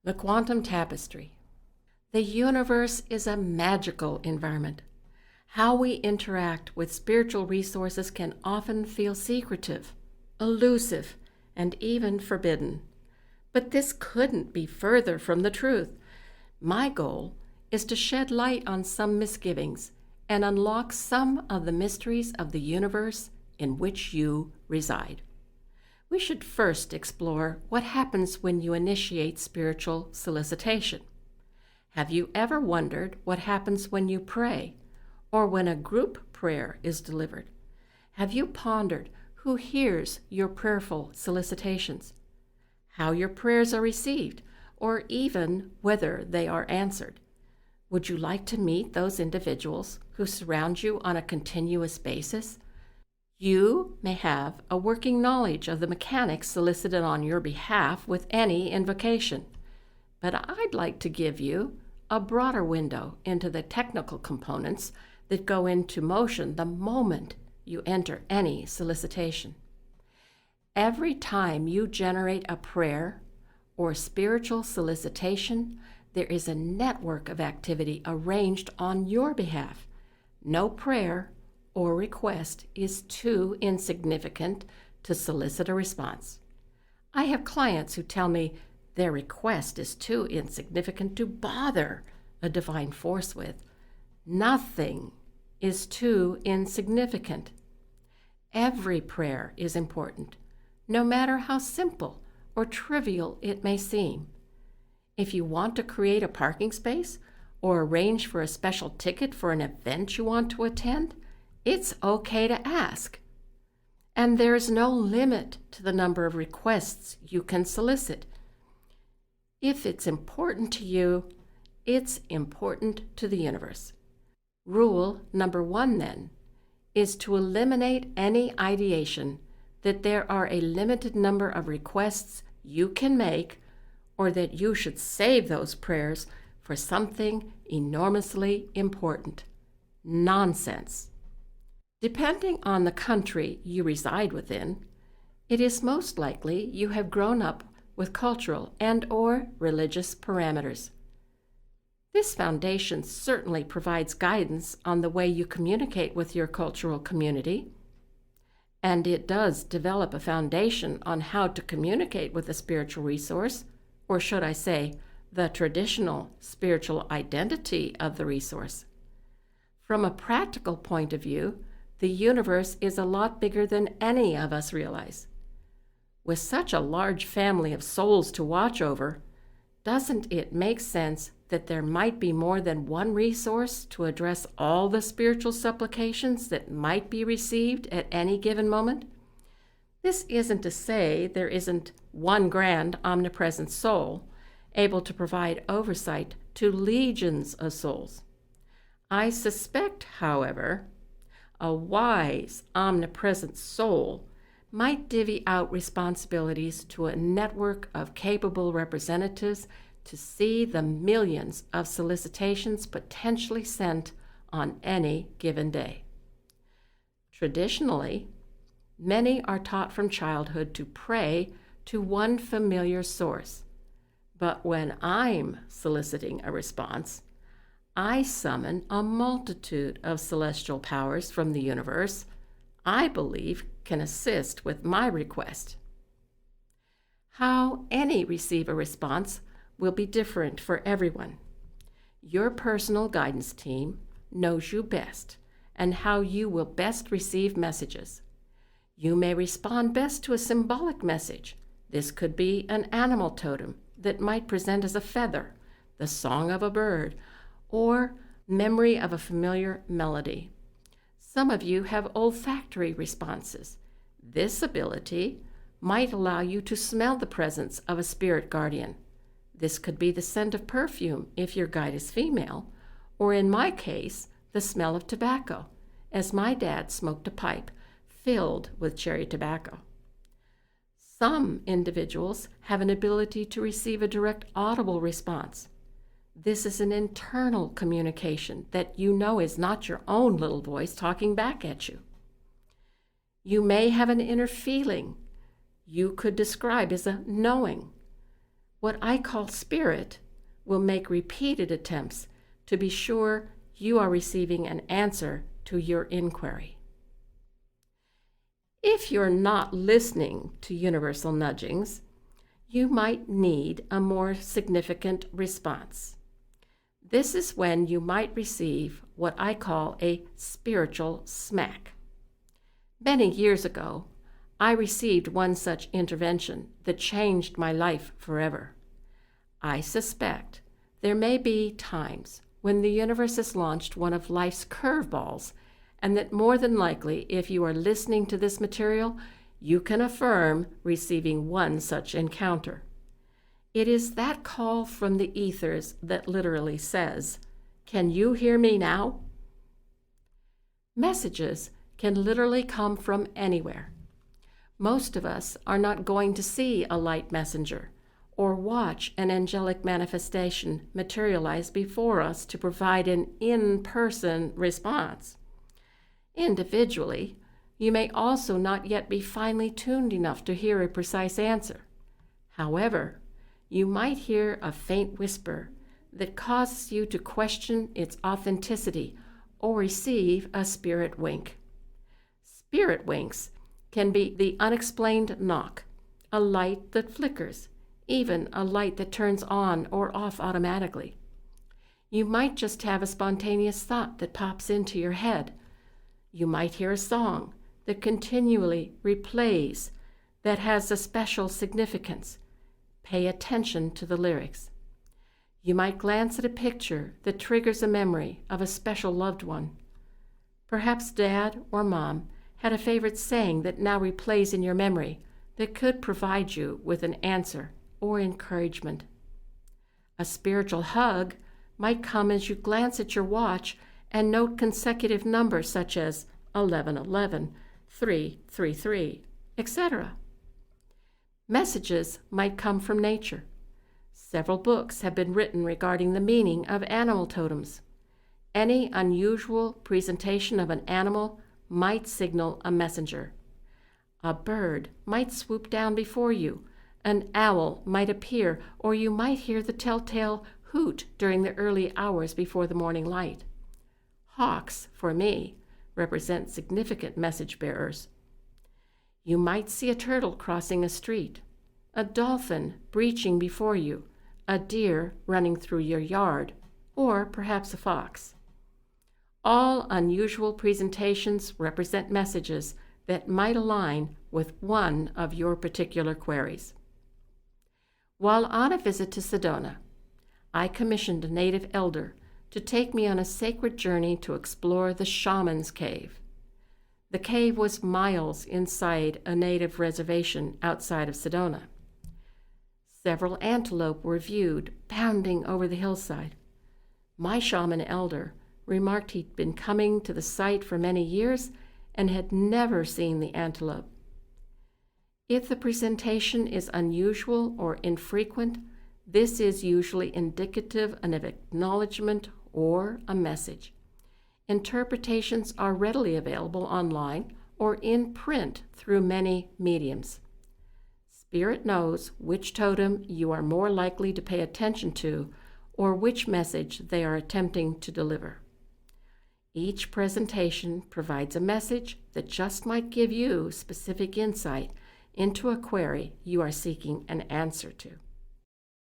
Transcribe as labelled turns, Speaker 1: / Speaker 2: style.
Speaker 1: The quantum tapestry. The universe is a magical environment. How we interact with spiritual resources can often feel secretive, elusive, and even forbidden. But this couldn't be further from the truth. My goal is to shed light on some misgivings and unlock some of the mysteries of the universe in which you reside. We should first explore what happens when you initiate spiritual solicitation. Have you ever wondered what happens when you pray, or when a group prayer is delivered? Have you pondered who hears your prayerful solicitations, how your prayers are received, or even whether they are answered? Would you like to meet those individuals who surround you on a continuous basis? You may have a working knowledge of the mechanics solicited on your behalf with any invocation, but I'd like to give you a broader window into the technical components that go into motion the moment you enter any solicitation. Every time you generate a prayer or spiritual solicitation, there is a network of activity arranged on your behalf. No prayer or request is too insignificant to solicit a response. I have clients who tell me their request is too insignificant to bother a divine force with. Nothing is too insignificant. Every prayer is important, no matter how simple or trivial it may seem. If you want to create a parking space or arrange for a special ticket for an event you want to attend, it's okay to ask. And there's no limit to the number of requests you can solicit. If it's important to you, it's important to the universe. Rule number 1, then, is to eliminate any ideation that there are a limited number of requests you can make, or that you should save those prayers for something enormously important. Nonsense. Depending on the country you reside within, it is most likely you have grown up with cultural and/or religious parameters. This foundation certainly provides guidance on the way you communicate with your cultural community, and it does develop a foundation on how to communicate with a spiritual resource, or should I say, the traditional spiritual identity of the resource. From a practical point of view, the universe is a lot bigger than any of us realize. With such a large family of souls to watch over, doesn't it make sense that there might be more than one resource to address all the spiritual supplications that might be received at any given moment? This isn't to say there isn't one grand omnipresent soul able to provide oversight to legions of souls. I suspect, however, a wise, omnipresent soul might divvy out responsibilities to a network of capable representatives to see the millions of solicitations potentially sent on any given day. Traditionally, many are taught from childhood to pray to one familiar source, but when I'm soliciting a response, I summon a multitude of celestial powers from the universe I believe can assist with my request. How any receive a response will be different for everyone. Your personal guidance team knows you best and how you will best receive messages. You may respond best to a symbolic message. This could be an animal totem that might present as a feather, the song of a bird, or memory of a familiar melody. Some of you have olfactory responses. This ability might allow you to smell the presence of a spirit guardian. This could be the scent of perfume if your guide is female, or in my case, the smell of tobacco, as my dad smoked a pipe filled with cherry tobacco. Some individuals have an ability to receive a direct audible response. This is an internal communication that you know is not your own little voice talking back at you. You may have an inner feeling you could describe as a knowing. What I call spirit will make repeated attempts to be sure you are receiving an answer to your inquiry. If you're not listening to universal nudgings, you might need a more significant response. This is when you might receive what I call a spiritual smack. Many years ago, I received one such intervention that changed my life forever. I suspect there may be times when the universe has launched one of life's curveballs, and that more than likely, if you are listening to this material, you can affirm receiving one such encounter. It is that call from the ethers that literally says, "Can you hear me now?" Messages can literally come from anywhere. Most of us are not going to see a light messenger or watch an angelic manifestation materialize before us to provide an in-person response. Individually, you may also not yet be finely tuned enough to hear a precise answer. However, you might hear a faint whisper that causes you to question its authenticity or receive a spirit wink. Spirit winks can be the unexplained knock, a light that flickers, even a light that turns on or off automatically. You might just have a spontaneous thought that pops into your head. You might hear a song that continually replays that has a special significance. Pay attention to the lyrics. You might glance at a picture that triggers a memory of a special loved one. Perhaps Dad or Mom had a favorite saying that now replays in your memory that could provide you with an answer or encouragement. A spiritual hug might come as you glance at your watch and note consecutive numbers such as 1111, 333, etc. Messages might come from nature. Several books have been written regarding the meaning of animal totems. Any unusual presentation of an animal might signal a messenger. A bird might swoop down before you, an owl might appear, or you might hear the telltale hoot during the early hours before the morning light. Hawks, for me, represent significant message bearers. You might see a turtle crossing a street, a dolphin breaching before you, a deer running through your yard, or perhaps a fox. All unusual presentations represent messages that might align with one of your particular queries. While on a visit to Sedona, I commissioned a native elder to take me on a sacred journey to explore the Shaman's Cave. The cave was miles inside a native reservation outside of Sedona. Several antelope were viewed bounding over the hillside. My shaman elder remarked he'd been coming to the site for many years and had never seen the antelope. If the presentation is unusual or infrequent, this is usually indicative of an acknowledgement or a message. Interpretations are readily available online or in print through many mediums. Spirit knows which totem you are more likely to pay attention to or which message they are attempting to deliver. Each presentation provides a message that just might give you specific insight into a query you are seeking an answer to.